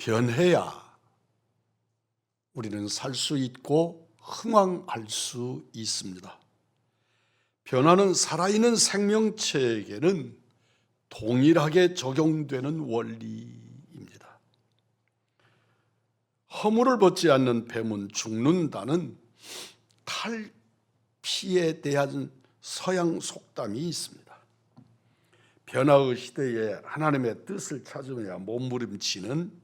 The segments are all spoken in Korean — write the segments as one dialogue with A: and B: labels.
A: 변해야 우리는 살 수 있고 흥왕할 수 있습니다. 변화는 살아있는 생명체에게는 동일하게 적용되는 원리입니다. 허물을 벗지 않는 뱀은 죽는다는 탈피에 대한 서양 속담이 있습니다. 변화의 시대에 하나님의 뜻을 찾으며 몸부림치는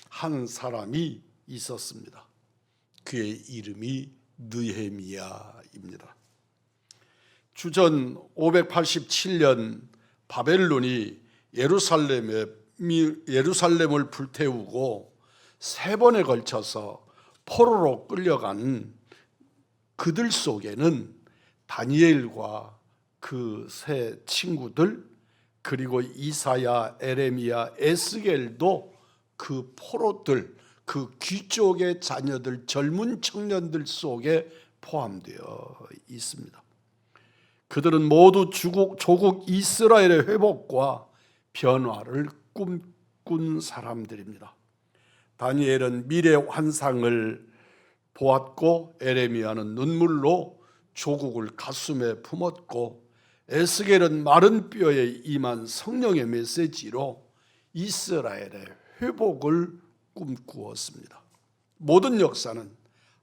A: 한 사람이 있었습니다. 그의 이름이 느헤미야입니다. 주전 587년 바벨론이 예루살렘을 불태우고 3번에 걸쳐서 포로로 끌려간 그들 속에는 다니엘과 그 세 친구들, 그리고 이사야, 에레미야, 에스겔도 그 포로들, 그 귀족의 자녀들, 젊은 청년들 속에 포함되어 있습니다. 그들은 모두 조국 이스라엘의 회복과 변화를 꿈꾼 사람들입니다. 다니엘은 미래 환상을 보았고, 에레미야는 눈물로 조국을 가슴에 품었고, 에스겔은 마른 뼈에 임한 성령의 메시지로 이스라엘의 회복을 꿈꾸었습니다. 모든 역사는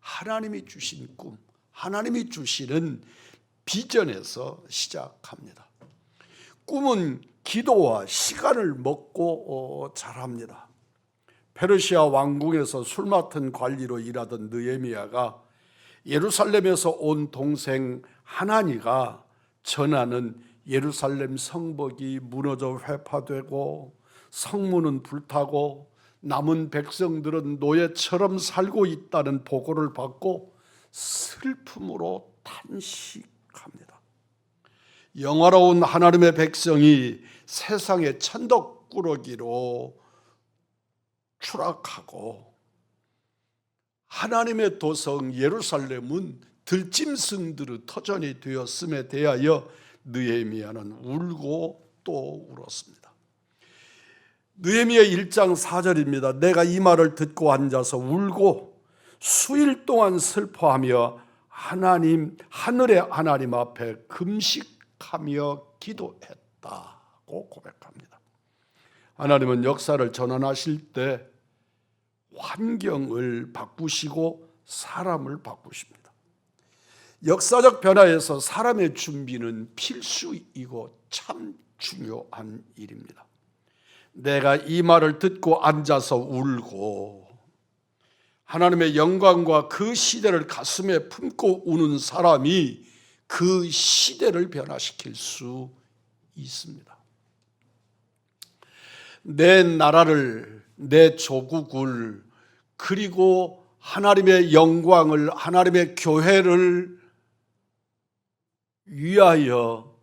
A: 하나님이 주신 꿈, 하나님이 주시는 비전에서 시작합니다. 꿈은 기도와 시간을 먹고 자랍니다. 페르시아 왕궁에서 술 맡은 관리로 일하던 느헤미야가 예루살렘에서 온 동생 하나니가 전하는 예루살렘 성벽이 무너져 회파되고 성문은 불타고 남은 백성들은 노예처럼 살고 있다는 보고를 받고 슬픔으로 탄식합니다. 영화로운 하나님의 백성이 세상의 천덕꾸러기로 추락하고 하나님의 도성 예루살렘은 들짐승들의 터전이 되었음에 대하여 느헤미야는 울고 또 울었습니다. 느헤미야 1장 4절입니다. 내가 이 말을 듣고 앉아서 울고 수일 동안 슬퍼하며 하늘의 하나님 앞에 금식하며 기도했다고 고백합니다. 하나님은 역사를 전환하실 때 환경을 바꾸시고 사람을 바꾸십니다. 역사적 변화에서 사람의 준비는 필수이고 참 중요한 일입니다. 내가 이 말을 듣고 앉아서 울고 하나님의 영광과 그 시대를 가슴에 품고 우는 사람이 그 시대를 변화시킬 수 있습니다. 내 나라를, 내 조국을, 그리고 하나님의 영광을, 하나님의 교회를 위하여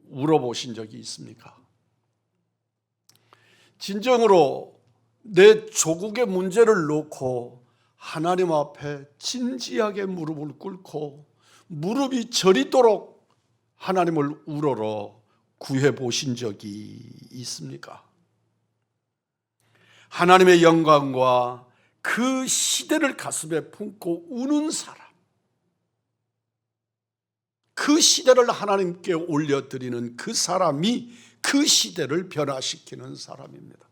A: 울어보신 적이 있습니까? 진정으로 내 조국의 문제를 놓고 하나님 앞에 진지하게 무릎을 꿇고 무릎이 저리도록 하나님을 우러러 구해 보신 적이 있습니까? 하나님의 영광과 그 시대를 가슴에 품고 우는 사람, 그 시대를 하나님께 올려드리는 그 사람이 그 시대를 변화시키는 사람입니다.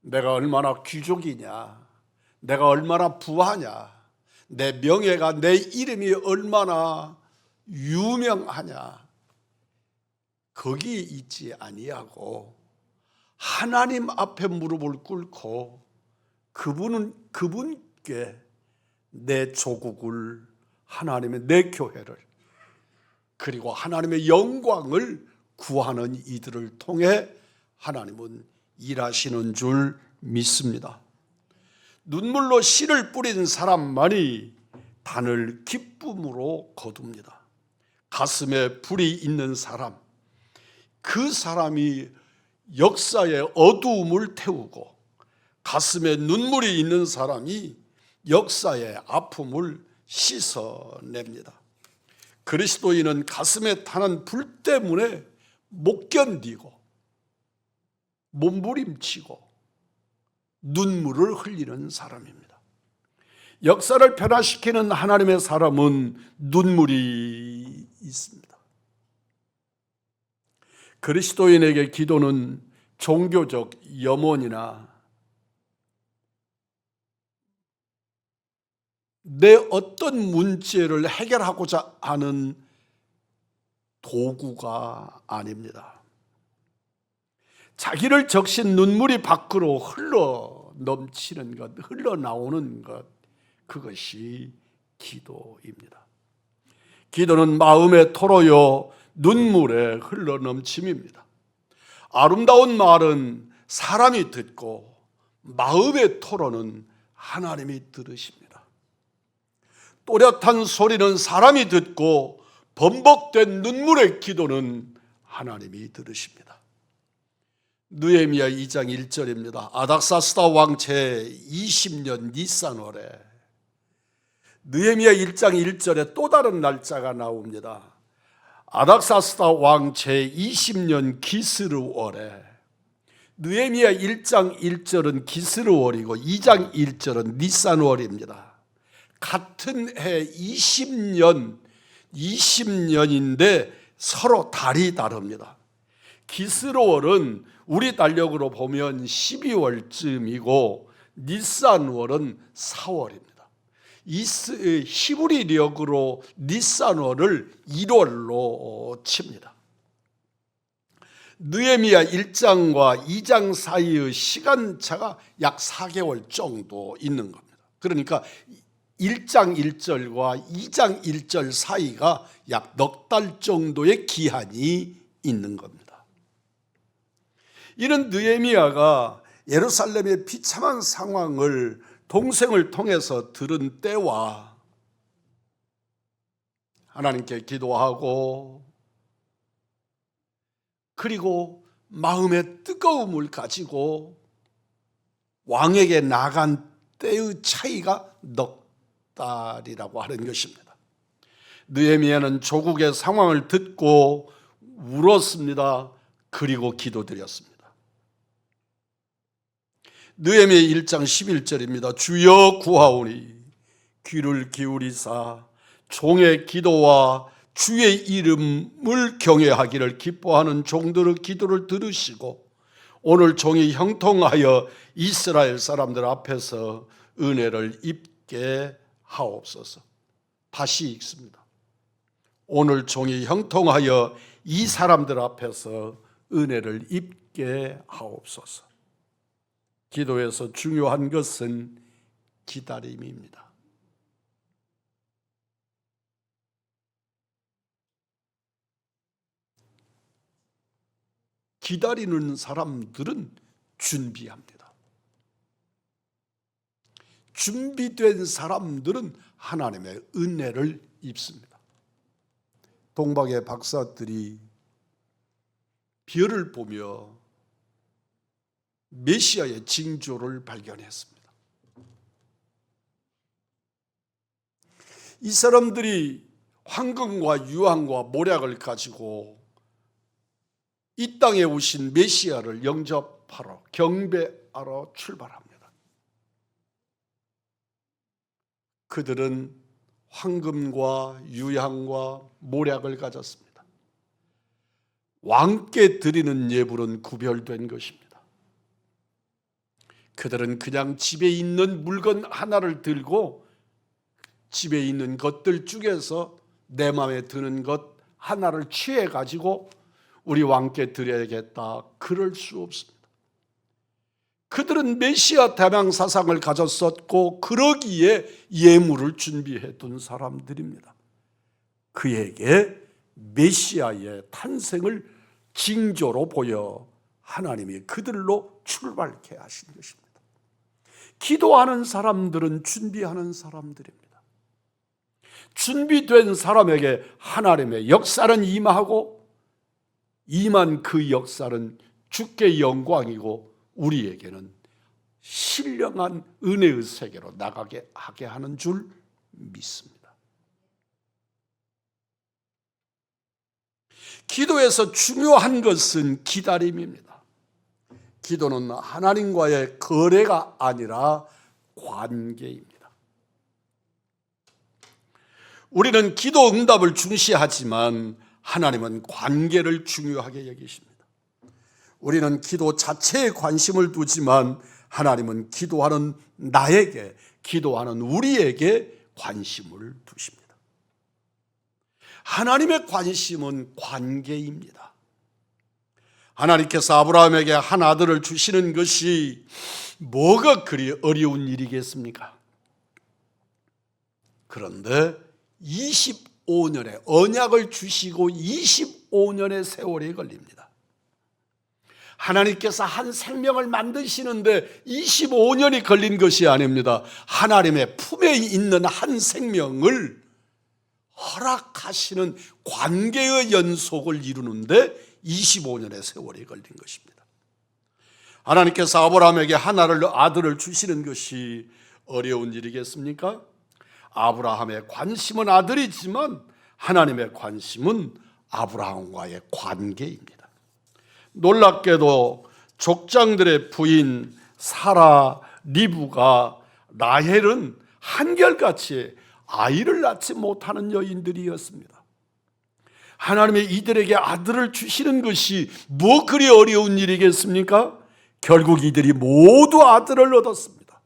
A: 내가 얼마나 귀족이냐, 내가 얼마나 부하냐, 내 명예가, 내 이름이 얼마나 유명하냐, 거기 있지 아니하고 하나님 앞에 무릎을 꿇고 그분께 내 조국을, 하나님의 내 교회를, 그리고 하나님의 영광을 구하는 이들을 통해 하나님은 일하시는 줄 믿습니다. 눈물로 씨를 뿌린 사람만이 단을 기쁨으로 거둡니다. 가슴에 불이 있는 사람, 그 사람이 역사의 어두움을 태우고 가슴에 눈물이 있는 사람이 역사의 아픔을 씻어냅니다. 그리스도인은 가슴에 타는 불 때문에 못 견디고 몸부림치고 눈물을 흘리는 사람입니다. 역사를 변화시키는 하나님의 사람은 눈물이 있습니다. 그리스도인에게 기도는 종교적 염원이나 내 어떤 문제를 해결하고자 하는 도구가 아닙니다. 자기를 적신 눈물이 밖으로 흘러 넘치는 것, 흘러나오는 것, 그것이 기도입니다. 기도는 마음의 토로요 눈물에 흘러넘침입니다. 아름다운 말은 사람이 듣고 마음의 토로는 하나님이 들으십니다. 또렷한 소리는 사람이 듣고 번복된 눈물의 기도는 하나님이 들으십니다. 느헤미야 2장 1절입니다. 아닥사스다 왕 제20년 니산월에 느헤미야 1장 1절에 또 다른 날짜가 나옵니다. 아닥사스다 왕 제20년 기스르월에 느헤미야 1장 1절은 기스르월이고 2장 1절은 니산월입니다. 같은 해 20년인데 서로 달이 다릅니다. 기스르월은 우리 달력으로 보면 12월쯤이고 니산월은 4월입니다. 히브리력으로 니산월을 1월로 칩니다. 느헤미야 1장과 2장 사이의 시간차가 약 4개월 정도 있는 겁니다. 그러니까 1장 1절과 2장 1절 사이가 약 넉 달 정도의 기한이 있는 겁니다. 이런 느헤미야가 예루살렘의 비참한 상황을 동생을 통해서 들은 때와 하나님께 기도하고 그리고 마음의 뜨거움을 가지고 왕에게 나간 때의 차이가 넉 달이라고 하는 것입니다. 느헤미야는 조국의 상황을 듣고 울었습니다. 그리고 기도드렸습니다. 느헤미야 1장 11절입니다. 주여 구하오니 귀를 기울이사 종의 기도와 주의 이름을 경외하기를 기뻐하는 종들의 기도를 들으시고 오늘 종이 형통하여 이스라엘 사람들 앞에서 은혜를 입게 하옵소서. 다시 읽습니다. 오늘 종이 형통하여 이 사람들 앞에서 은혜를 입게 하옵소서. 기도에서 중요한 것은 기다림입니다. 기다리는 사람들은 준비합니다. 준비된 사람들은 하나님의 은혜를 입습니다. 동방의 박사들이 별을 보며 메시아의 징조를 발견했습니다. 이 사람들이 황금과 유황과 모략을 가지고 이 땅에 오신 메시아를 영접하러 경배하러 출발합니다. 그들은 황금과 유향과 모략을 가졌습니다. 왕께 드리는 예물은 구별된 것입니다. 그들은 그냥 집에 있는 물건 하나를 들고 집에 있는 것들 중에서 내 마음에 드는 것 하나를 취해 가지고 우리 왕께 드려야겠다. 그럴 수 없습니다. 그들은 메시아 대망 사상을 가졌었고 그러기에 예물을 준비해 둔 사람들입니다. 그에게 메시아의 탄생을 징조로 보여 하나님이 그들로 출발케 하신 것입니다. 기도하는 사람들은 준비하는 사람들입니다. 준비된 사람에게 하나님의 역사는 임하고 임한 그 역사는 주께 영광이고 우리에게는 신령한 은혜의 세계로 나가게 하게 하는 줄 믿습니다. 기도에서 중요한 것은 기다림입니다. 기도는 하나님과의 거래가 아니라 관계입니다. 우리는 기도 응답을 중시하지만 하나님은 관계를 중요하게 여기십니다. 우리는 기도 자체에 관심을 두지만 하나님은 기도하는 나에게, 기도하는 우리에게 관심을 두십니다. 하나님의 관심은 관계입니다. 하나님께서 아브라함에게 한 아들을 주시는 것이 뭐가 그리 어려운 일이겠습니까? 그런데 25년의 언약을 주시고 25년의 세월이 걸립니다. 하나님께서 한 생명을 만드시는데 25년이 걸린 것이 아닙니다. 하나님의 품에 있는 한 생명을 허락하시는 관계의 연속을 이루는데 25년의 세월이 걸린 것입니다. 하나님께서 아브라함에게 아들을 주시는 것이 어려운 일이겠습니까? 아브라함의 관심은 아들이지만 하나님의 관심은 아브라함과의 관계입니다. 놀랍게도 족장들의 부인 사라 리브가 라헬은 한결같이 아이를 낳지 못하는 여인들이었습니다. 하나님이 이들에게 아들을 주시는 것이 뭐 그리 어려운 일이겠습니까? 결국 이들이 모두 아들을 얻었습니다.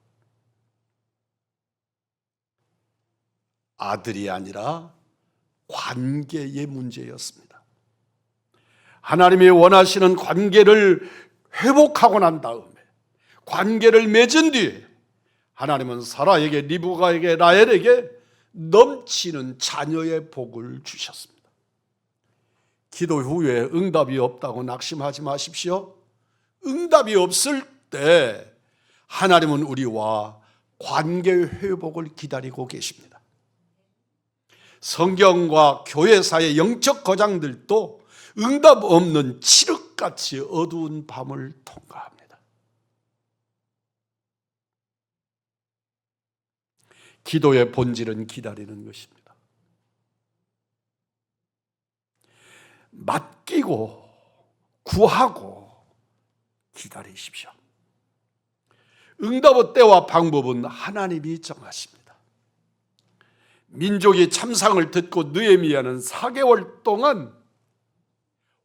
A: 아들이 아니라 관계의 문제였습니다. 하나님이 원하시는 관계를 회복하고 난 다음에, 관계를 맺은 뒤에 하나님은 사라에게, 리브가에게, 라헬에게 넘치는 자녀의 복을 주셨습니다. 기도 후에 응답이 없다고 낙심하지 마십시오. 응답이 없을 때 하나님은 우리와 관계 회복을 기다리고 계십니다. 성경과 교회사의 영적 거장들도 응답 없는 칠흑같이 어두운 밤을 통과합니다. 기도의 본질은 기다리는 것입니다. 맡기고 구하고 기다리십시오. 응답의 때와 방법은 하나님이 정하십니다. 민족이 참상을 듣고 느헤미야는 4개월 동안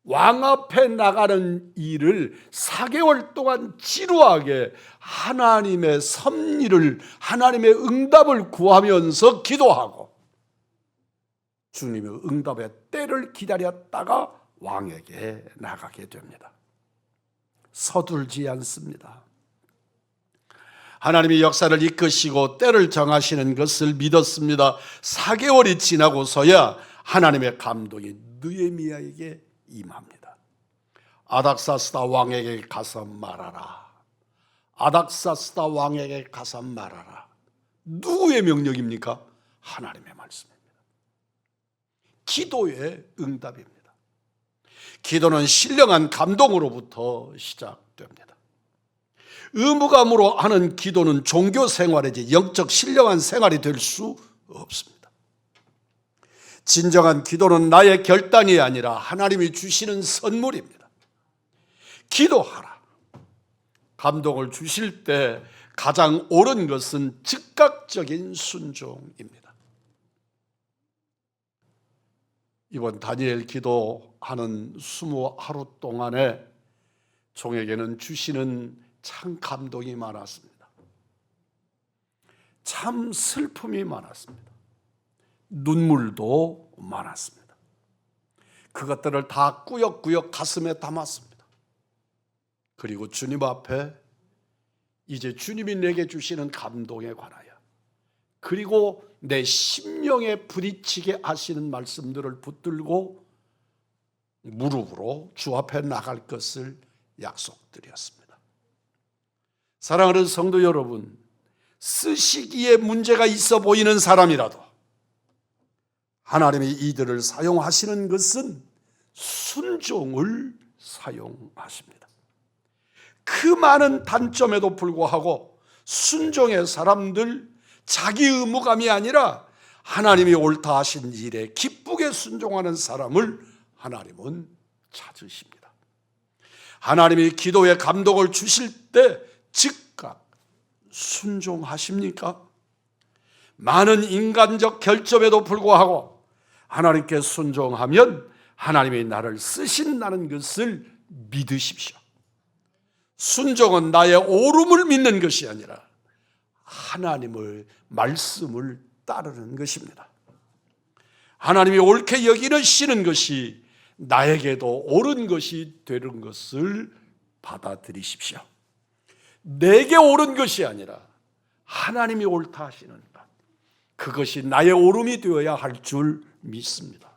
A: 왕 앞에 나가는 일을 4개월 동안 지루하게 하나님의 섭리를, 하나님의 응답을 구하면서 기도하고 주님의 응답의 때를 기다렸다가 왕에게 나가게 됩니다. 서둘지 않습니다. 하나님이 역사를 이끄시고 때를 정하시는 것을 믿었습니다. 4개월이 지나고서야 하나님의 감동이 느헤미야에게 임합니다. 아닥사스다 왕에게 가서 말하라. 아닥사스다 왕에게 가서 말하라. 누구의 명령입니까? 하나님의 말씀입니다. 기도의 응답입니다. 기도는 신령한 감동으로부터 시작됩니다. 의무감으로 하는 기도는 종교 생활이지 영적 신령한 생활이 될 수 없습니다. 진정한 기도는 나의 결단이 아니라 하나님이 주시는 선물입니다. 기도하라. 감동을 주실 때 가장 옳은 것은 즉각적인 순종입니다. 이번 다니엘 기도하는 20하루 동안에 종에게는 주시는 참 감동이 많았습니다. 참 슬픔이 많았습니다. 눈물도 많았습니다. 그것들을 다 꾸역꾸역 가슴에 담았습니다. 그리고 주님 앞에 이제 주님이 내게 주시는 감동에 관하여, 그리고 내 심령에 부딪히게 하시는 말씀들을 붙들고 무릎으로 주 앞에 나갈 것을 약속드렸습니다. 사랑하는 성도 여러분, 쓰시기에 문제가 있어 보이는 사람이라도 하나님이 이들을 사용하시는 것은 순종을 사용하십니다. 그 많은 단점에도 불구하고 순종의 사람들, 자기 의무감이 아니라 하나님이 옳다 하신 일에 기쁘게 순종하는 사람을 하나님은 찾으십니다. 하나님이 기도에 감동을 주실 때 즉각 순종하십니까? 많은 인간적 결점에도 불구하고 하나님께 순종하면 하나님이 나를 쓰신다는 것을 믿으십시오. 순종은 나의 옳음을 믿는 것이 아니라 하나님의 말씀을 따르는 것입니다. 하나님이 옳게 여기시는 것이 나에게도 옳은 것이 되는 것을 받아들이십시오. 내게 옳은 것이 아니라 하나님이 옳다 하시는 것, 그것이 나의 옳음이 되어야 할 줄 믿습니다.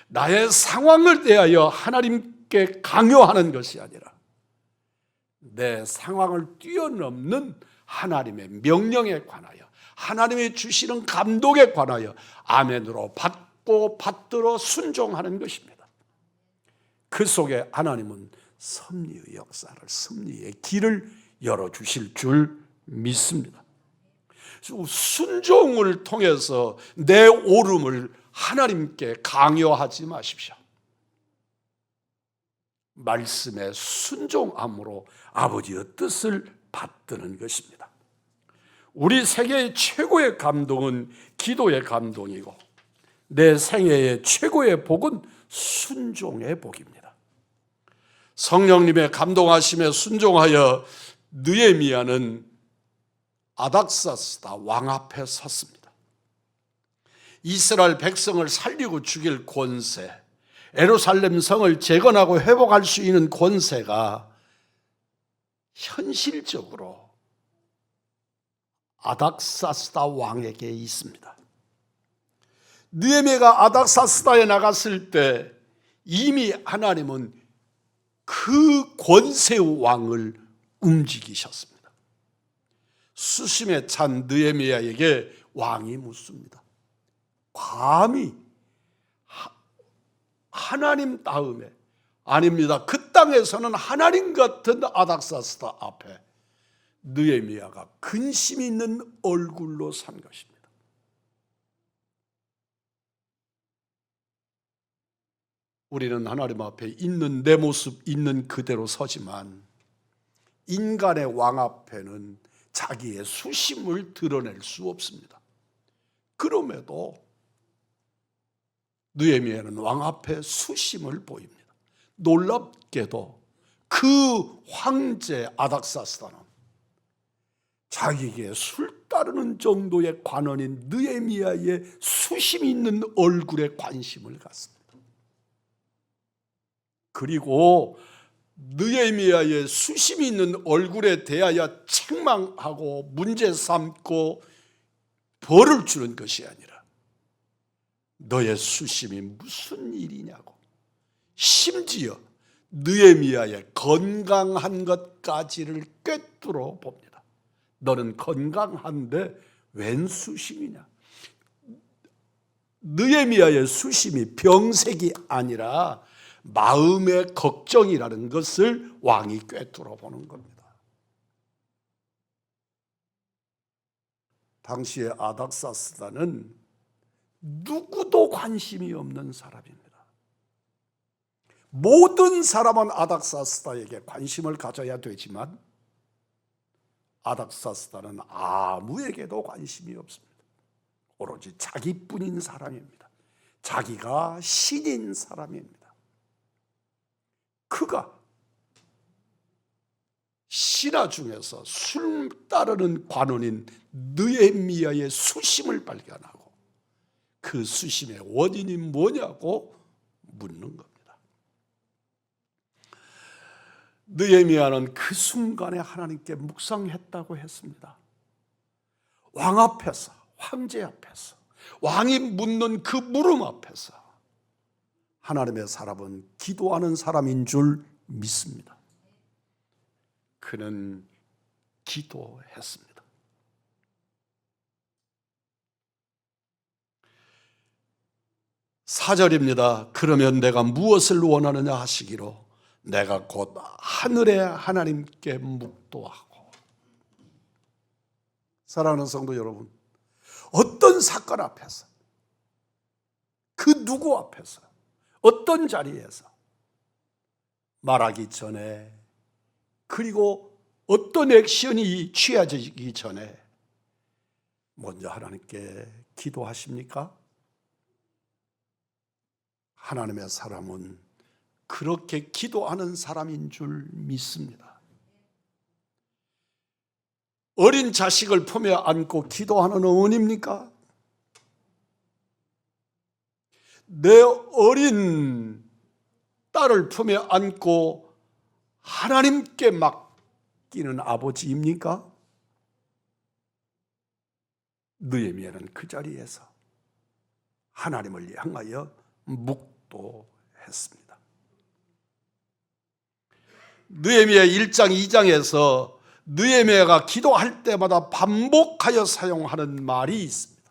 A: 나의 상황을 대하여 하나님께 강요하는 것이 아니라 내 상황을 뛰어넘는 하나님의 명령에 관하여, 하나님이 주시는 감동에 관하여 아멘으로 받고 받들어 순종하는 것입니다. 그 속에 하나님은 섭리의 역사를, 섭리의 길을 열어주실 줄 믿습니다. 순종을 통해서 내 옳음을 하나님께 강요하지 마십시오. 말씀에 순종함으로 아버지의 뜻을 받드는 것입니다. 우리 세계의 최고의 감동은 기도의 감동이고, 내 생애의 최고의 복은 순종의 복입니다. 성령님의 감동하심에 순종하여 느헤미야는 아닥사스다 왕 앞에 섰습니다. 이스라엘 백성을 살리고 죽일 권세, 예루살렘 성을 재건하고 회복할 수 있는 권세가 현실적으로 아닥사스다 왕에게 있습니다. 느헤미야가 아닥사스다에 나갔을 때 이미 하나님은 그 권세의 왕을 움직이셨습니다. 수심에 찬 느헤미야에게 왕이 묻습니다. 감히 하나님 다음에, 아닙니다, 그 땅에서는 하나님 같은 아닥사스다 앞에 느헤미야가 근심 있는 얼굴로 산 것입니다. 우리는 하나님 앞에 있는 내 모습 있는 그대로 서지만 인간의 왕 앞에는 자기의 수심을 드러낼 수 없습니다. 그럼에도 느헤미야는 왕 앞에 수심을 보입니다. 놀랍게도 그 황제 아닥사스다는 자기에게 술 따르는 정도의 관원인 느헤미야의 수심 있는 얼굴에 관심을 갖습니다. 그리고 느헤미야의 수심 있는 얼굴에 대하여 책망하고 문제 삼고 벌을 주는 것이 아니라 너의 수심이 무슨 일이냐고, 심지어 느헤미야의 건강한 것까지를 꿰뚫어 봅니다. 너는 건강한데 웬 수심이냐? 느헤미야의 수심이 병색이 아니라 마음의 걱정이라는 것을 왕이 꿰뚫어 보는 겁니다. 당시에 아닥사스다는 누구도 관심이 없는 사람입니다. 모든 사람은 아닥사스다에게 관심을 가져야 되지만 아닥사스다는 아무에게도 관심이 없습니다. 오로지 자기뿐인 사람입니다. 자기가 신인 사람입니다. 그가 신하 중에서 술 따르는 관원인 느헤미야의 수심을 발견하고 그 수심의 원인이 뭐냐고 묻는 겁니다. 느헤미야는 그 순간에 하나님께 묵상했다고 했습니다. 왕 앞에서, 황제 앞에서, 왕이 묻는 그 물음 앞에서 하나님의 사람은 기도하는 사람인 줄 믿습니다. 그는 기도했습니다. 사절입니다. 그러면 내가 무엇을 원하느냐 하시기로 내가 곧 하늘의 하나님께 묵도하고. 사랑하는 성도 여러분, 어떤 사건 앞에서, 그 누구 앞에서, 어떤 자리에서 말하기 전에, 그리고 어떤 액션이 취해지기 전에 먼저 하나님께 기도하십니까? 하나님의 사람은 그렇게 기도하는 사람인 줄 믿습니다. 어린 자식을 품에 안고 기도하는 어머니입니까? 내 어린 딸을 품에 안고 하나님께 맡기는 아버지입니까? 느헤미야는 그 자리에서 하나님을 향하여 묵도했습니다. 느헤미야 1장 2장에서 느헤미야가 기도할 때마다 반복하여 사용하는 말이 있습니다.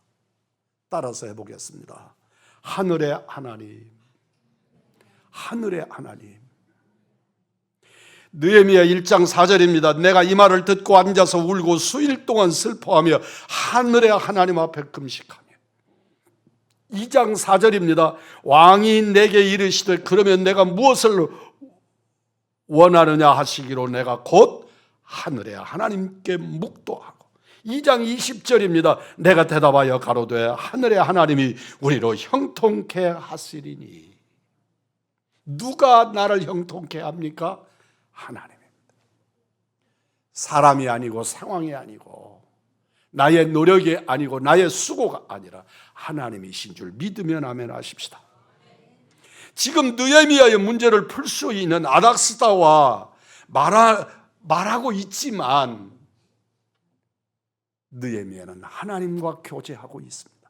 A: 따라서 해보겠습니다. 하늘의 하나님, 하늘의 하나님. 느헤미야 1장 4절입니다. 내가 이 말을 듣고 앉아서 울고 수일 동안 슬퍼하며 하늘의 하나님 앞에 금식하며. 2장 4절입니다. 왕이 내게 이르시되 그러면 내가 무엇을 원하느냐 하시기로 내가 곧 하늘의 하나님께 묵도하고. 2장 20절입니다. 내가 대답하여 가로되 하늘의 하나님이 우리로 형통케 하시리니. 누가 나를 형통케 합니까? 하나님입니다. 사람이 아니고 상황이 아니고 나의 노력이 아니고 나의 수고가 아니라 하나님이신 줄 믿으면 아멘 하십시다. 지금 느헤미야의 문제를 풀 수 있는 아닥스다와 말하고 있지만 느헤미야는 하나님과 교제하고 있습니다.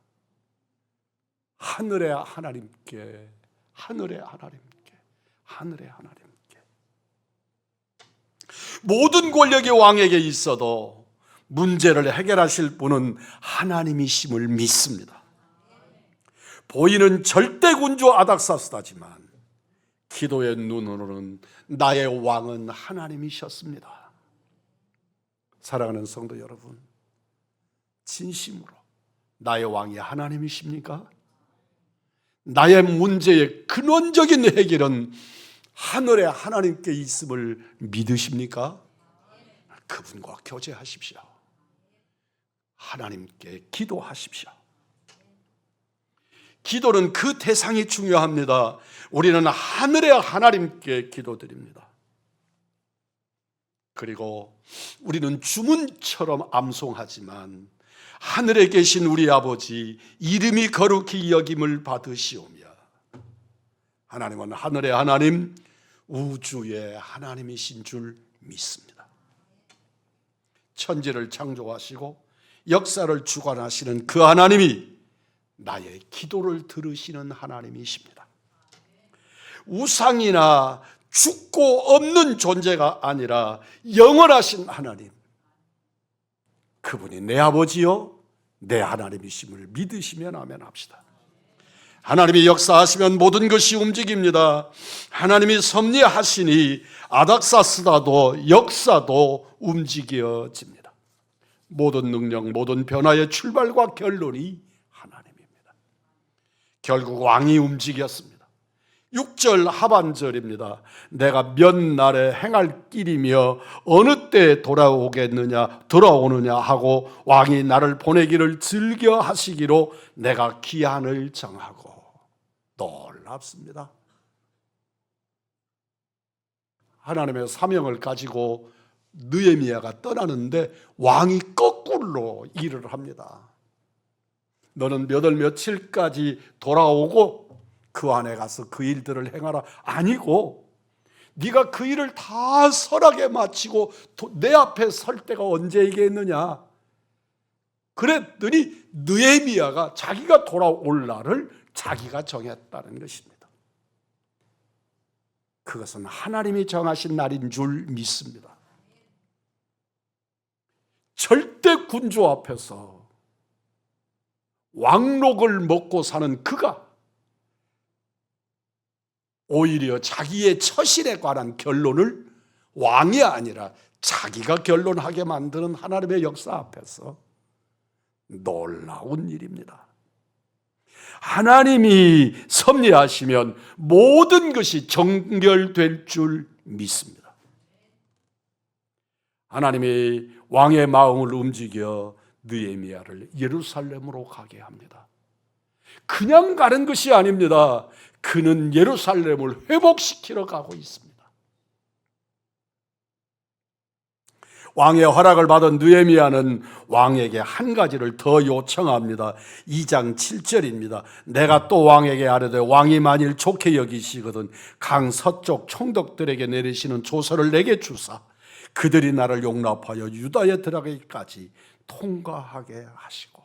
A: 하늘의 하나님께, 하늘의 하나님께, 하늘의 하나님께. 모든 권력이 왕에게 있어도 문제를 해결하실 분은 하나님이심을 믿습니다. 보이는 절대군주 아닥사스다지만 기도의 눈으로는 나의 왕은 하나님이셨습니다. 사랑하는 성도 여러분, 진심으로 나의 왕이 하나님이십니까? 나의 문제의 근원적인 해결은 하늘의 하나님께 있음을 믿으십니까? 그분과 교제하십시오. 하나님께 기도하십시오. 기도는 그 대상이 중요합니다. 우리는 하늘의 하나님께 기도드립니다. 그리고 우리는 주문처럼 암송하지만 하늘에 계신 우리 아버지 이름이 거룩히 여김을 받으시오며. 하나님은 하늘의 하나님, 우주의 하나님이신 줄 믿습니다. 천지를 창조하시고 역사를 주관하시는 그 하나님이 나의 기도를 들으시는 하나님이십니다. 우상이나 죽고 없는 존재가 아니라 영원하신 하나님, 그분이 내 아버지요 내 하나님이심을 믿으시면 아멘 합시다. 하나님이 역사하시면 모든 것이 움직입니다. 하나님이 섭리하시니 아닥사스다도 역사도 움직여집니다. 모든 능력, 모든 변화의 출발과 결론이 하나님입니다. 결국 왕이 움직였습니다. 6절 하반절입니다. 내가 몇 날에 행할 길이며 어느 때 돌아오느냐 하고 왕이 나를 보내기를 즐겨 하시기로 내가 기한을 정하고. 놀랍습니다. 하나님의 사명을 가지고 느헤미야가 떠나는데 왕이 거꾸로 일을 합니다. 너는 몇 월 며칠까지 돌아오고 그 안에 가서 그 일들을 행하라. 아니고 네가 그 일을 다 설하게 마치고 내 앞에 설 때가 언제이겠느냐. 그랬더니 느헤미야가 자기가 돌아올 날을 자기가 정했다는 것입니다. 그것은 하나님이 정하신 날인 줄 믿습니다. 절대 군주 앞에서 왕록을 먹고 사는 그가 오히려 자기의 처신에 관한 결론을 왕이 아니라 자기가 결론하게 만드는 하나님의 역사 앞에서 놀라운 일입니다. 하나님이 섭리하시면 모든 것이 정결될 줄 믿습니다. 하나님이 왕의 마음을 움직여 느헤미야를 예루살렘으로 가게 합니다. 그냥 가는 것이 아닙니다. 그는 예루살렘을 회복시키러 가고 있습니다. 왕의 허락을 받은 느헤미야는 왕에게 한 가지를 더 요청합니다. 2장 7절입니다. 내가 또 왕에게 아뢰되 왕이 만일 좋게 여기시거든 강 서쪽 총독들에게 내리시는 조서를 내게 주사 그들이 나를 용납하여 유다에 들어가기까지 통과하게 하시고.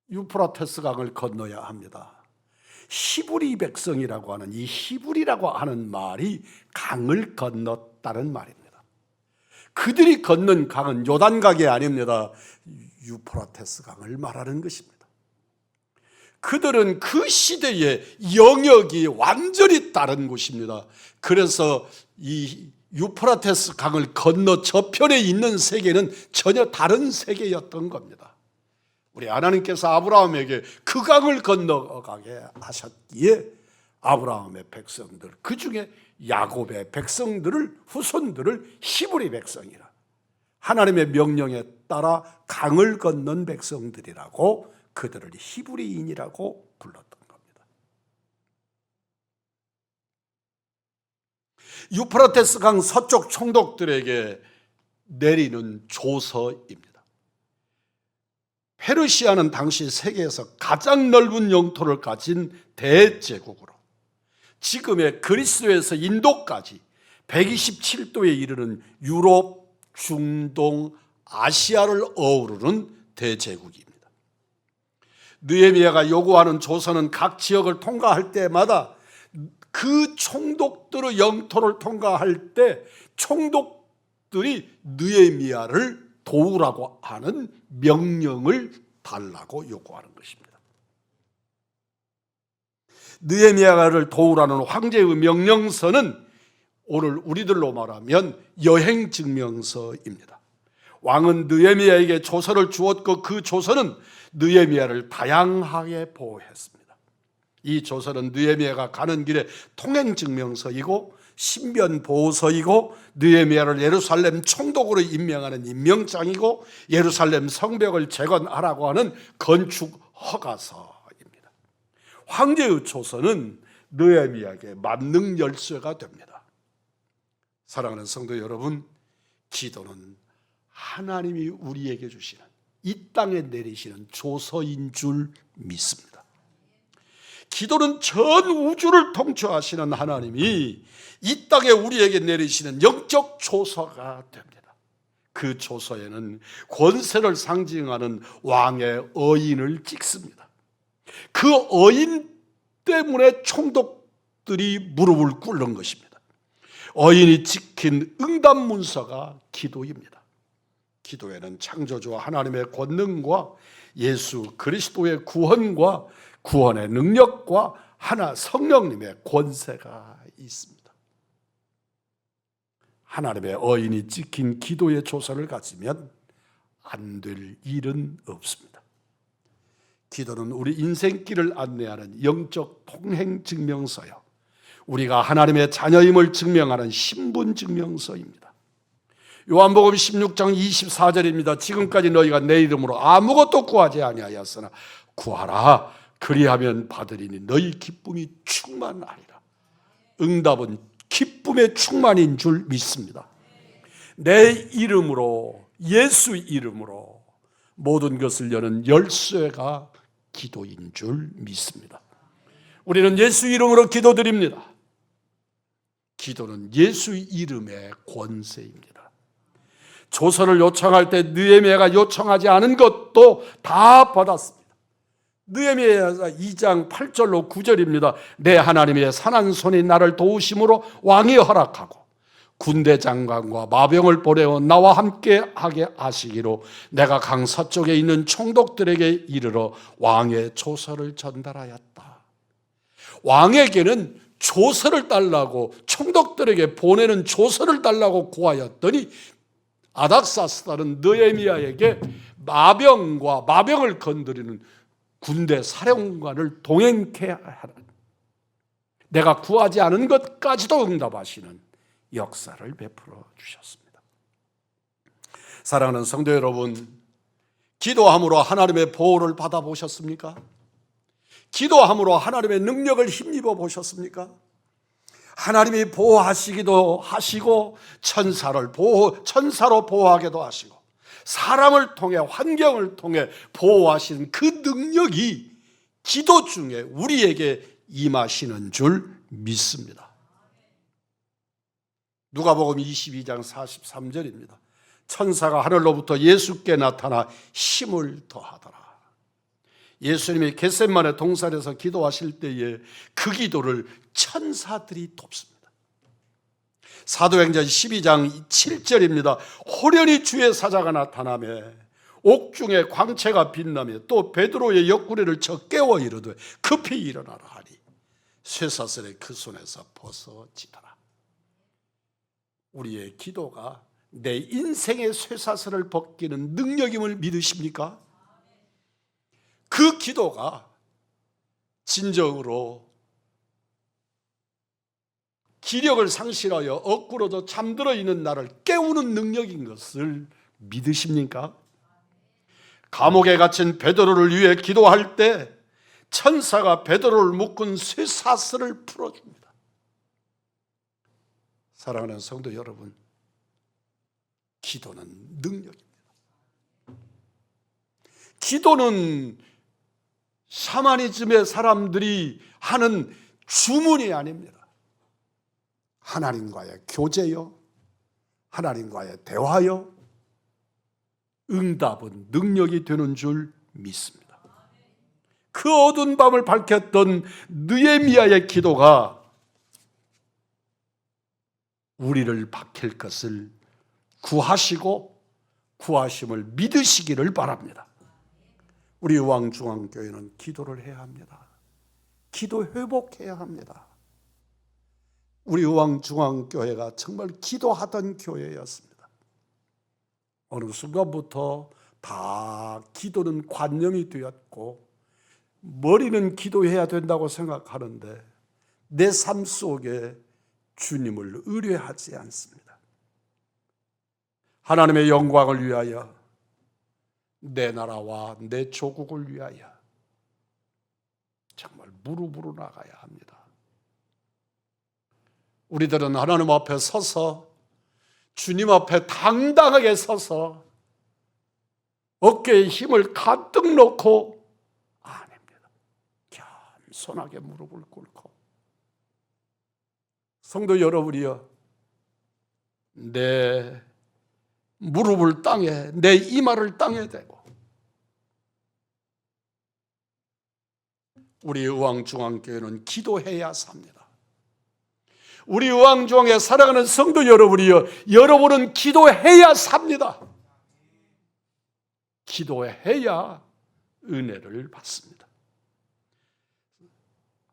A: 유프라테스 강을 건너야 합니다. 히브리 백성이라고 하는 이 히브리라고 하는 말이 강을 건넜다는 말입니다. 그들이 건넌 강은 요단강이 아닙니다. 유프라테스 강을 말하는 것입니다. 그들은 그 시대의 영역이 완전히 다른 곳입니다. 그래서 이 유프라테스 강을 건너 저편에 있는 세계는 전혀 다른 세계였던 겁니다. 우리 하나님께서 아브라함에게 그 강을 건너가게 하셨기에 아브라함의 백성들, 그 중에 야곱의 백성들을, 후손들을 히브리 백성이라, 하나님의 명령에 따라 강을 건넌 백성들이라고, 그들을 히브리인이라고 불렀던 겁니다. 유프라테스 강 서쪽 총독들에게 내리는 조서입니다. 페르시아는 당시 세계에서 가장 넓은 영토를 가진 대제국으로 지금의 그리스에서 인도까지 127도에 이르는 유럽, 중동, 아시아를 어우르는 대제국입니다. 느헤미야가 요구하는 조서는 각 지역을 통과할 때마다 그 총독들의 영토를 통과할 때 총독들이 느헤미야를 도우라고 하는 명령을 달라고 요구하는 것입니다. 느헤미야를 도우라는 황제의 명령서는 오늘 우리들로 말하면 여행 증명서입니다. 왕은 느헤미야에게 조서를 주었고 그 조서는 느헤미야를 다양하게 보호했습니다. 이 조서는 느헤미야가 가는 길에 통행 증명서이고 신변 보호서이고 느헤미야를 예루살렘 총독으로 임명하는 임명장이고 예루살렘 성벽을 재건하라고 하는 건축 허가서입니다. 황제의 조서는 느헤미야에게 만능 열쇠가 됩니다. 사랑하는 성도 여러분, 기도는 하나님이 우리에게 주시는, 이 땅에 내리시는 조서인 줄 믿습니다. 기도는 전 우주를 통치하시는 하나님이 이 땅에 우리에게 내리시는 영적 조서가 됩니다. 그 조서에는 권세를 상징하는 왕의 어인을 찍습니다. 그 어인 때문에 총독들이 무릎을 꿇는 것입니다. 어인이 찍힌 응답 문서가 기도입니다. 기도에는 창조주 하나님의 권능과 예수 그리스도의 구원과 구원의 능력과 하나 성령님의 권세가 있습니다. 하나님의 어인이 찍힌 기도의 조서를 가지면 안 될 일은 없습니다. 기도는 우리 인생길을 안내하는 영적 통행 증명서요, 우리가 하나님의 자녀임을 증명하는 신분 증명서입니다. 요한복음 16장 24절입니다. 지금까지 너희가 내 이름으로 아무것도 구하지 아니하였으나 구하라, 그리하면 받으리니 너희 기쁨이 충만하리라. 응답은 기쁨의 충만인 줄 믿습니다. 내 이름으로, 예수 이름으로 모든 것을 여는 열쇠가 기도인 줄 믿습니다. 우리는 예수 이름으로 기도드립니다. 기도는 예수 이름의 권세입니다. 조서를 요청할 때 느헤미야가 요청하지 않은 것도 다 받았습니다. 느헤미야 2장 8절로 9절입니다. 내 하나님의 선한 손이 나를 도우심으로 왕이 허락하고 군대 장관과 마병을 보내어 나와 함께 하게 하시기로 내가 강 서쪽에 있는 총독들에게 이르러 왕의 조서를 전달하였다. 왕에게는 조서를 달라고, 총독들에게 보내는 조서를 달라고 구하였더니 아닥사스다는 느헤미야에게 마병과 마병을 건드리는 군대 사령관을 동행케 하는, 내가 구하지 않은 것까지도 응답하시는 역사를 베풀어 주셨습니다. 사랑하는 성도 여러분, 기도함으로 하나님의 보호를 받아보셨습니까? 기도함으로 하나님의 능력을 힘입어 보셨습니까? 하나님이 보호하시기도 하시고 천사로 보호하기도 하시고 사람을 통해 환경을 통해 보호하시는 그 능력이 기도 중에 우리에게 임하시는 줄 믿습니다. 누가복음 22장 43절입니다. 천사가 하늘로부터 예수께 나타나 힘을 더하더라. 예수님이 겟세마네 동산에서 기도하실 때에 그 기도를 천사들이 돕습니다. 사도행전 12장 7절입니다. 호련히 주의 사자가 나타나며 옥중에 광채가 빛나며 또 베드로의 옆구리를 쳐 깨워 이르되 급히 일어나라 하니 쇠사슬이 그 손에서 벗어지더라. 우리의 기도가 내 인생의 쇠사슬을 벗기는 능력임을 믿으십니까? 그 기도가 진정으로 기력을 상실하여 엇구러져 잠들어 있는 나를 깨우는 능력인 것을 믿으십니까? 감옥에 갇힌 베드로를 위해 기도할 때 천사가 베드로를 묶은 쇠사슬을 풀어줍니다. 사랑하는 성도 여러분, 기도는 능력입니다. 기도는 샤머니즘의 사람들이 하는 주문이 아닙니다. 하나님과의 교제요, 하나님과의 대화요, 응답은 능력이 되는 줄 믿습니다. 그 어두운 밤을 밝혔던 느헤미야의 기도가 우리를 밝힐 것을 구하시고 구하심을 믿으시기를 바랍니다. 우리 의왕중앙교회는 기도를 해야 합니다. 기도 회복해야 합니다. 우리 의왕중앙교회가 정말 기도하던 교회였습니다. 어느 순간부터 다 기도는 관념이 되었고 머리는 기도해야 된다고 생각하는데 내 삶 속에 주님을 의뢰하지 않습니다. 하나님의 영광을 위하여, 내 나라와 내 조국을 위하여 정말 무릎으로 나가야 합니다. 우리들은 하나님 앞에 서서, 주님 앞에 당당하게 서서 어깨에 힘을 가득 넣고 아닙니다. 겸손하게 무릎을 꿇고, 성도 여러분이여, 내 무릎을 땅에, 내 이마를 땅에 대고 우리 의왕중앙교회는 기도해야 삽니다. 우리 의왕중앙에 살아가는 성도 여러분이여, 여러분은 기도해야 삽니다. 기도해야 은혜를 받습니다.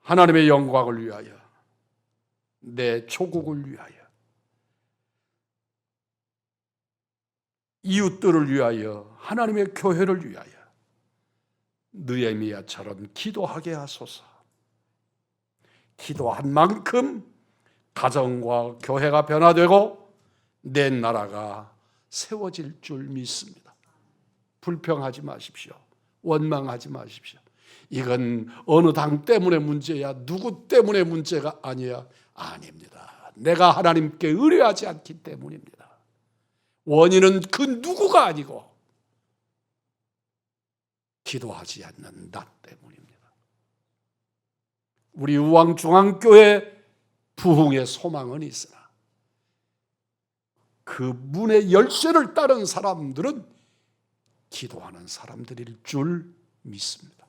A: 하나님의 영광을 위하여, 내 조국을 위하여, 이웃들을 위하여, 하나님의 교회를 위하여 느헤미야처럼 기도하게 하소서. 기도한 만큼 가정과 교회가 변화되고 내 나라가 세워질 줄 믿습니다. 불평하지 마십시오. 원망하지 마십시오. 이건 어느 당 때문에 문제야, 누구 때문에 문제가 아니야. 아닙니다. 내가 하나님께 의뢰하지 않기 때문입니다. 원인은 그 누구가 아니고 기도하지 않는 나 때문입니다. 우리 의왕중앙교회 부흥의 소망은 있으나 그 문의 열쇠를 따른 사람들은 기도하는 사람들일 줄 믿습니다.